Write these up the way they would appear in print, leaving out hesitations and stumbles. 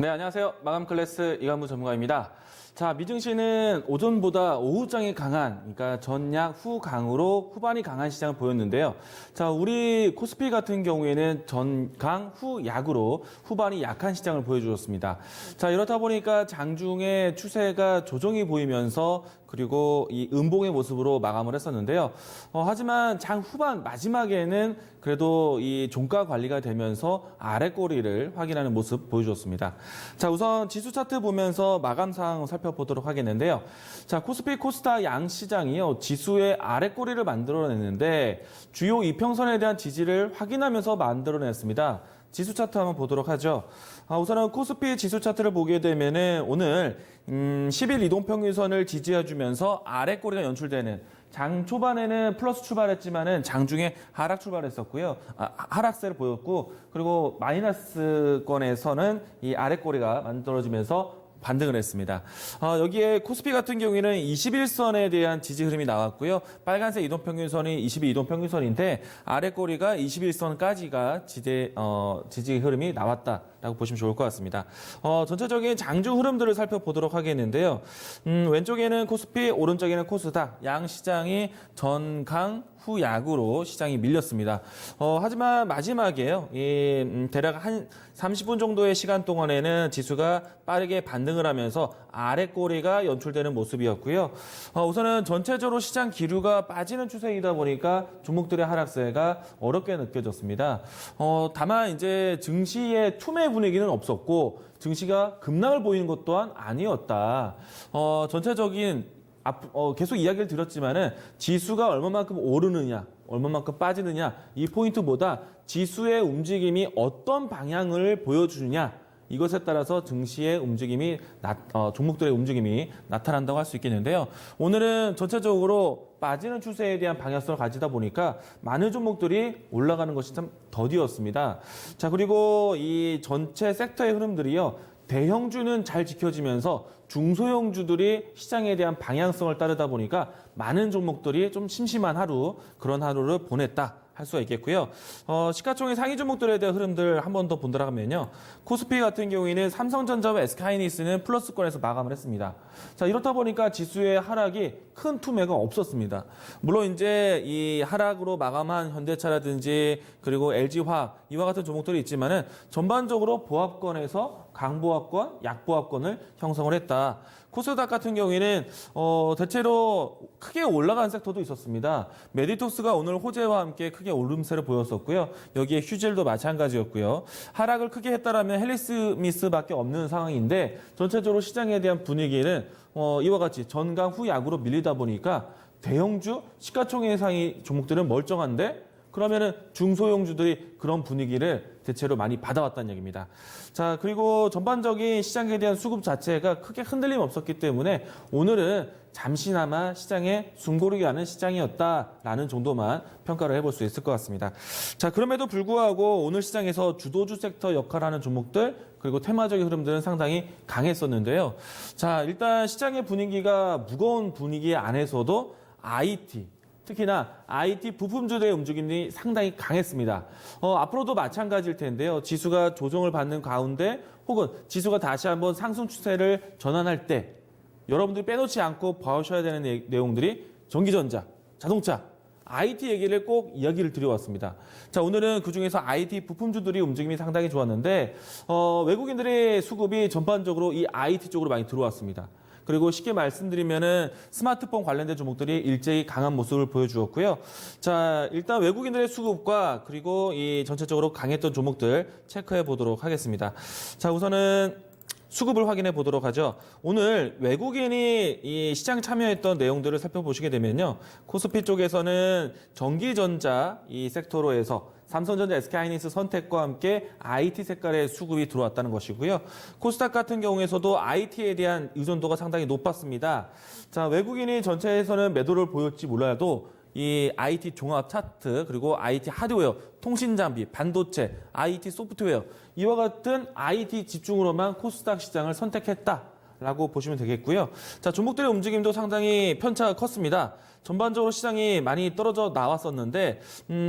네, 안녕하세요. 마감 클래스 이관무 전문가입니다. 자, 미증시는 오전보다 오후장이 강한, 그러니까 전약 후강으로 후반이 강한 시장을 보였는데요. 자, 우리 코스피 같은 경우에는 전강 후약으로 후반이 약한 시장을 보여주었습니다. 자, 이렇다 보니까 장중에 추세가 조정이 보이면서 그리고 이 음봉의 모습으로 마감을 했었는데요. 하지만 장 후반 마지막에는 그래도 이 종가 관리가 되면서 아래 꼬리를 확인하는 모습 보여주었습니다. 자, 우선 지수 차트 보면서 마감 상황 살펴보도록 하겠는데요. 자, 코스피 코스닥 양 시장이요. 지수의 아래 꼬리를 만들어냈는데 주요 이평선에 대한 지지를 확인하면서 만들어냈습니다. 지수 차트 한번 보도록 하죠. 우선은 코스피 지수 차트를 보게 되면은 오늘 10일 이동평균선을 지지해주면서 아래 꼬리가 연출되는 장 초반에는 플러스 출발했지만은 장 중에 하락 출발했었고요. 하락세를 보였고 그리고 마이너스권에서는 이 아래 꼬리가 만들어지면서 반등을 했습니다. 여기에 코스피 같은 경우에는 21선에 대한 지지 흐름이 나왔고요. 빨간색 이동평균선이 22 이동평균선인데 아래 꼬리가 21선까지가 지지 흐름이 나왔다라고 보시면 좋을 것 같습니다. 전체적인 장중 흐름들을 살펴보도록 하겠는데요. 왼쪽에는 코스피, 오른쪽에는 코스닥, 양 시장이 전강 후약으로 시장이 밀렸습니다. 하지만 마지막에요. 대략 한 30분 정도의 시간 동안에는 지수가 빠르게 반등을 하면서 아래 꼬리가 연출되는 모습이었고요. 우선은 전체적으로 시장 기류가 빠지는 추세이다 보니까 종목들의 하락세가 어렵게 느껴졌습니다. 다만 이제 증시의 투매 분위기는 없었고 증시가 급락을 보이는 것 또한 아니었다. 전체적인 계속 이야기를 드렸지만은 지수가 얼마만큼 오르느냐, 얼마만큼 빠지느냐 이 포인트보다 지수의 움직임이 어떤 방향을 보여주느냐 이것에 따라서 증시의 움직임이 종목들의 움직임이 나타난다고 할 수 있겠는데요. 오늘은 전체적으로 빠지는 추세에 대한 방향성을 가지다 보니까 많은 종목들이 올라가는 것이 참 더디었습니다. 자, 그리고 이 전체 섹터의 흐름들이요. 대형주는 잘 지켜지면서 중소형주들이 시장에 대한 방향성을 따르다 보니까 많은 종목들이 좀 심심한 그런 하루를 보냈다 할 수가 있겠고요. 시가총액 상위 종목들에 대한 흐름들 한 번 더 본다라 하면요. 코스피 같은 경우에는 삼성전자와 SK하이닉스는 플러스권에서 마감을 했습니다. 자, 이렇다 보니까 지수의 하락이 큰 투매가 없었습니다. 물론 이제 이 하락으로 마감한 현대차라든지 그리고 LG화학 이와 같은 종목들이 있지만은 전반적으로 보합권에서 강보합권, 약보합권을 형성을 했다. 코스닥 같은 경우에는 대체로 크게 올라간 섹터도 있었습니다. 메디톡스가 오늘 호재와 함께 크게 오름세를 보였었고요. 여기에 휴젤도 마찬가지였고요. 하락을 크게 했다라면 헬리스미스밖에 없는 상황인데 전체적으로 시장에 대한 분위기는 이와 같이 전강 후약으로 밀리다 보니까 대형주, 시가총액 상위 종목들은 멀쩡한데 그러면은 중소형주들이 그런 분위기를 대체로 많이 받아왔다는 얘기입니다. 자, 그리고 전반적인 시장에 대한 수급 자체가 크게 흔들림 없었기 때문에 오늘은 잠시나마 시장에 숨고르게 하는 시장이었다라는 정도만 평가를 해볼 수 있을 것 같습니다. 자, 그럼에도 불구하고 오늘 시장에서 주도주 섹터 역할을 하는 종목들 그리고 테마적인 흐름들은 상당히 강했었는데요. 자, 일단 시장의 분위기가 무거운 분위기 안에서도 IT 특히나 IT 부품주들의 움직임이 상당히 강했습니다. 앞으로도 마찬가지일 텐데요. 지수가 조정을 받는 가운데 혹은 지수가 다시 한번 상승 추세를 전환할 때 여러분들이 빼놓지 않고 봐주셔야 되는 내용들이 전기전자, 자동차, IT 얘기를 꼭 이야기를 드려왔습니다. 자, 오늘은 그중에서 IT 부품주들이 움직임이 상당히 좋았는데 외국인들의 수급이 전반적으로 이 IT 쪽으로 많이 들어왔습니다. 그리고 쉽게 말씀드리면은 스마트폰 관련된 종목들이 일제히 강한 모습을 보여주었고요. 자, 일단 외국인들의 수급과 그리고 이 전체적으로 강했던 종목들 체크해 보도록 하겠습니다. 자, 우선은 수급을 확인해 보도록 하죠. 오늘 외국인이 이 시장 참여했던 내용들을 살펴보시게 되면요. 코스피 쪽에서는 전기전자 이 섹터로 해서 삼성전자, SK하이닉스 선택과 함께 IT 색깔의 수급이 들어왔다는 것이고요. 코스닥 같은 경우에서도 IT에 대한 의존도가 상당히 높았습니다. 자, 외국인이 전체에서는 매도를 보였지 몰라도 이 IT 종합 차트 그리고 IT 하드웨어, 통신 장비, 반도체, IT 소프트웨어 이와 같은 IT 집중으로만 코스닥 시장을 선택했다. 라고 보시면 되겠고요. 자, 종목들의 움직임도 상당히 편차가 컸습니다. 전반적으로 시장이 많이 떨어져 나왔었는데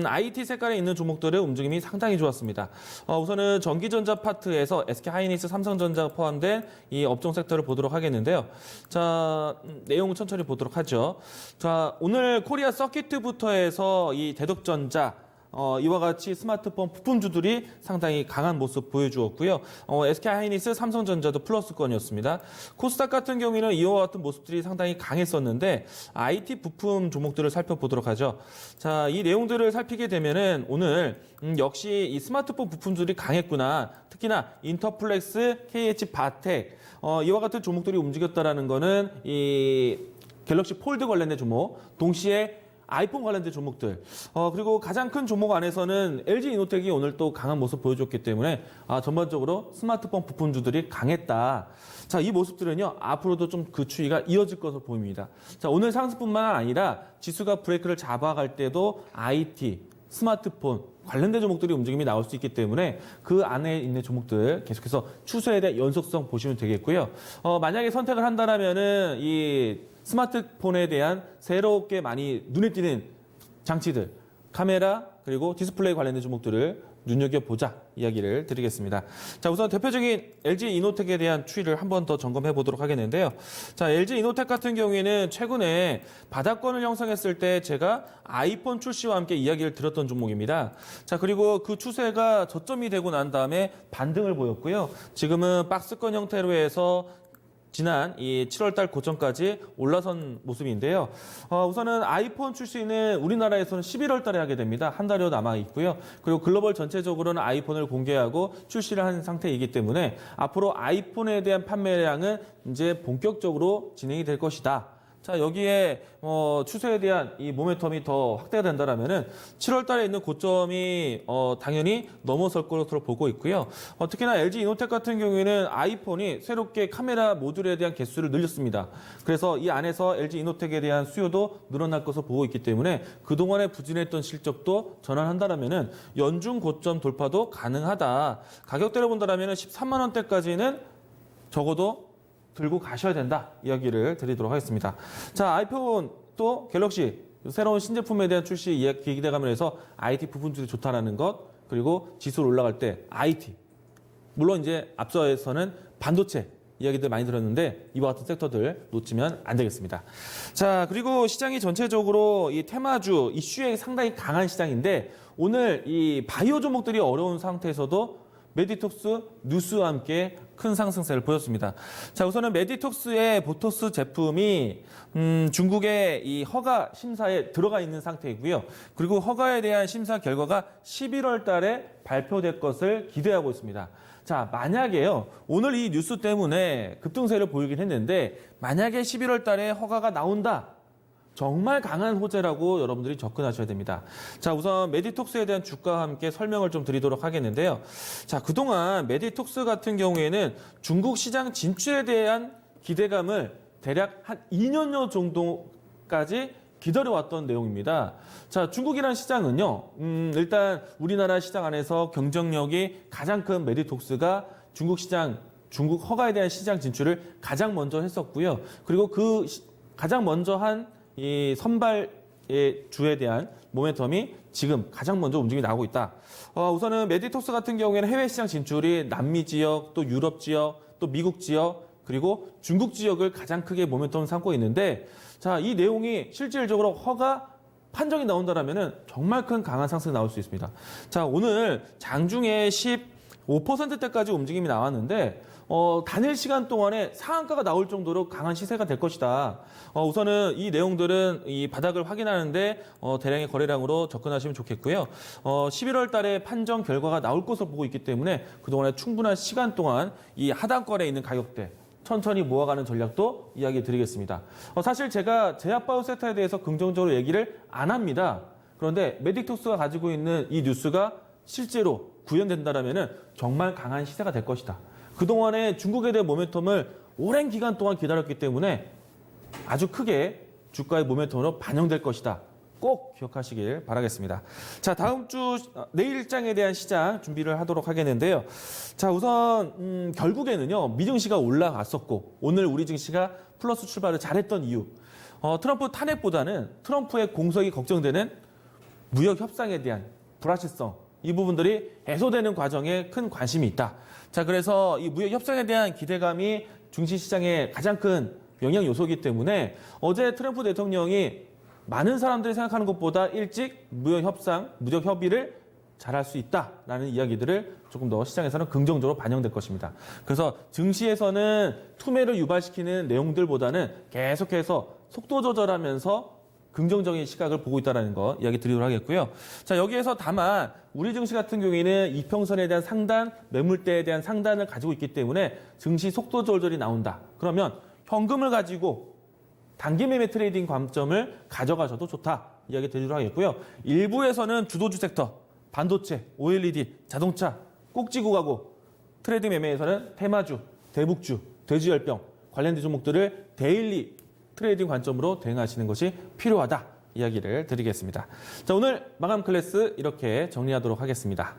IT 색깔에 있는 종목들의 움직임이 상당히 좋았습니다. 우선은 전기전자 파트에서 SK하이닉스, 삼성전자가 포함된 이 업종 섹터를 보도록 하겠는데요. 자, 내용을 천천히 보도록 하죠. 자, 오늘 코리아 서킷부터 해서 이 대덕전자 이와 같이 스마트폰 부품주들이 상당히 강한 모습 보여주었고요. SK하이닉스, 삼성전자도 플러스권이었습니다. 코스닥 같은 경우에는 이와 같은 모습들이 상당히 강했었는데 IT 부품 종목들을 살펴보도록 하죠. 자, 이 내용들을 살피게 되면은 오늘 역시 이 스마트폰 부품주들이 강했구나. 특히나 인터플렉스, KH바텍 이와 같은 종목들이 움직였다라는 거는 이 갤럭시 폴드 관련된 종목, 동시에 아이폰 관련된 종목들, 그리고 가장 큰 종목 안에서는 LG이노텍이 오늘 또 강한 모습 보여줬기 때문에 전반적으로 스마트폰 부품주들이 강했다. 자, 이 모습들은요, 앞으로도 좀 그 추이가 이어질 것으로 보입니다. 자, 오늘 상승뿐만 아니라 지수가 브레이크를 잡아갈 때도 IT, 스마트폰 관련된 종목들이 움직임이 나올 수 있기 때문에 그 안에 있는 종목들 계속해서 추세에 대한 연속성 보시면 되겠고요. 만약에 선택을 한다라면은 이 스마트폰에 대한 새롭게 많이 눈에 띄는 장치들, 카메라 그리고 디스플레이 관련된 종목들을 눈여겨보자 이야기를 드리겠습니다. 자, 우선 대표적인 LG이노텍에 대한 추이를 한 번 더 점검해 보도록 하겠는데요. 자, LG이노텍 같은 경우에는 최근에 바닥권을 형성했을 때 제가 아이폰 출시와 함께 이야기를 드렸던 종목입니다. 자, 그리고 그 추세가 저점이 되고 난 다음에 반등을 보였고요. 지금은 박스권 형태로 해서 지난 이 7월달 고점까지 올라선 모습인데요. 우선은 아이폰 출시는 우리나라에서는 11월달에 하게 됩니다. 한 달여 남아 있고요. 그리고 글로벌 전체적으로는 아이폰을 공개하고 출시를 한 상태이기 때문에 앞으로 아이폰에 대한 판매량은 이제 본격적으로 진행이 될 것이다. 자, 여기에 추세에 대한 이 모멘텀이 더 확대가 된다라면은 7월 달에 있는 고점이 당연히 넘어설 것으로 보고 있고요. 특히나 LG이노텍 같은 경우에는 아이폰이 새롭게 카메라 모듈에 대한 개수를 늘렸습니다. 그래서 이 안에서 LG이노텍에 대한 수요도 늘어날 것으로 보고 있기 때문에 그동안에 부진했던 실적도 전환한다라면은 연중 고점 돌파도 가능하다. 가격대로 본다라면은 13만 원대까지는 적어도 들고 가셔야 된다 이야기를 드리도록 하겠습니다. 자, 아이폰 또 갤럭시 새로운 신제품에 대한 출시 이야기 기대감을 해서 IT 부분들이 좋다라는 것, 그리고 지수로 올라갈 때 IT, 물론 이제 앞서에서는 반도체 이야기들 많이 들었는데 이와 같은 섹터들 놓치면 안 되겠습니다. 자, 그리고 시장이 전체적으로 이 테마주 이슈에 상당히 강한 시장인데 오늘 이 바이오 종목들이 어려운 상태에서도 메디톡스, 뉴스와 함께 큰 상승세를 보였습니다. 자, 우선은 메디톡스의 보토스 제품이 중국의 이 허가 심사에 들어가 있는 상태이고요. 그리고 허가에 대한 심사 결과가 11월 달에 발표될 것을 기대하고 있습니다. 자, 만약에요, 오늘 이 뉴스 때문에 급등세를 보이긴 했는데 만약에 11월 달에 허가가 나온다. 정말 강한 호재라고 여러분들이 접근하셔야 됩니다. 자, 우선 메디톡스에 대한 주가와 함께 설명을 좀 드리도록 하겠는데요. 자, 그동안 메디톡스 같은 경우에는 중국 시장 진출에 대한 기대감을 대략 한 2년여 정도까지 기다려왔던 내용입니다. 자, 중국이라는 시장은요, 일단 우리나라 시장 안에서 경쟁력이 가장 큰 메디톡스가 중국 시장, 중국 허가에 대한 시장 진출을 가장 먼저 했었고요. 그리고 그 가장 먼저 한 이 선발의 주에 대한 모멘텀이 지금 가장 먼저 움직임이 나오고 있다. 우선은 메디톡스 같은 경우에는 해외 시장 진출이 남미 지역, 또 유럽 지역, 또 미국 지역, 그리고 중국 지역을 가장 크게 모멘텀을 삼고 있는데, 자, 이 내용이 실질적으로 허가 판정이 나온다라면은 정말 큰 강한 상승이 나올 수 있습니다. 자, 오늘 장중에 15%대까지 움직임이 나왔는데 단일 시간 동안에 상한가가 나올 정도로 강한 시세가 될 것이다. 우선은 이 내용들은 이 바닥을 확인하는데 대량의 거래량으로 접근하시면 좋겠고요. 11월 달에 판정 결과가 나올 것으로 보고 있기 때문에 그동안에 충분한 시간 동안 이 하단권에 있는 가격대 천천히 모아가는 전략도 이야기 드리겠습니다. 사실 제가 제약바이오섹터에 대해서 긍정적으로 얘기를 안 합니다. 그런데 메디톡스가 가지고 있는 이 뉴스가 실제로 구현된다라면 정말 강한 시세가 될 것이다. 그동안에 중국에 대한 모멘텀을 오랜 기간 동안 기다렸기 때문에 아주 크게 주가의 모멘텀으로 반영될 것이다. 꼭 기억하시길 바라겠습니다. 자, 다음 주 내일장에 대한 시장 준비를 하도록 하겠는데요. 자, 우선 결국에는요. 미 증시가 올라갔었고 오늘 우리 증시가 플러스 출발을 잘했던 이유. 트럼프 탄핵보다는 트럼프의 공석이 걱정되는 무역 협상에 대한 불확실성, 이 부분들이 해소되는 과정에 큰 관심이 있다. 자, 그래서 이 무역 협상에 대한 기대감이 증시 시장의 가장 큰 영향 요소이기 때문에 어제 트럼프 대통령이 많은 사람들이 생각하는 것보다 일찍 무역 협상, 무역 협의를 잘할 수 있다라는 이야기들을 조금 더 시장에서는 긍정적으로 반영될 것입니다. 그래서 증시에서는 투매를 유발시키는 내용들보다는 계속해서 속도 조절하면서 긍정적인 시각을 보고 있다는 거 이야기 드리도록 하겠고요. 자, 여기에서 다만 우리 증시 같은 경우에는 이평선에 대한 상단, 매물대에 대한 상단을 가지고 있기 때문에 증시 속도 조절이 나온다. 그러면 현금을 가지고 단기 매매 트레이딩 관점을 가져가셔도 좋다. 이야기 드리도록 하겠고요. 일부에서는 주도주 섹터, 반도체, OLED, 자동차, 꼭지고 가고 트레이딩 매매에서는 테마주, 대북주, 돼지열병 관련된 종목들을 데일리 트레이딩 관점으로 대응하시는 것이 필요하다. 이야기를 드리겠습니다. 자, 오늘 마감 클래스 이렇게 정리하도록 하겠습니다.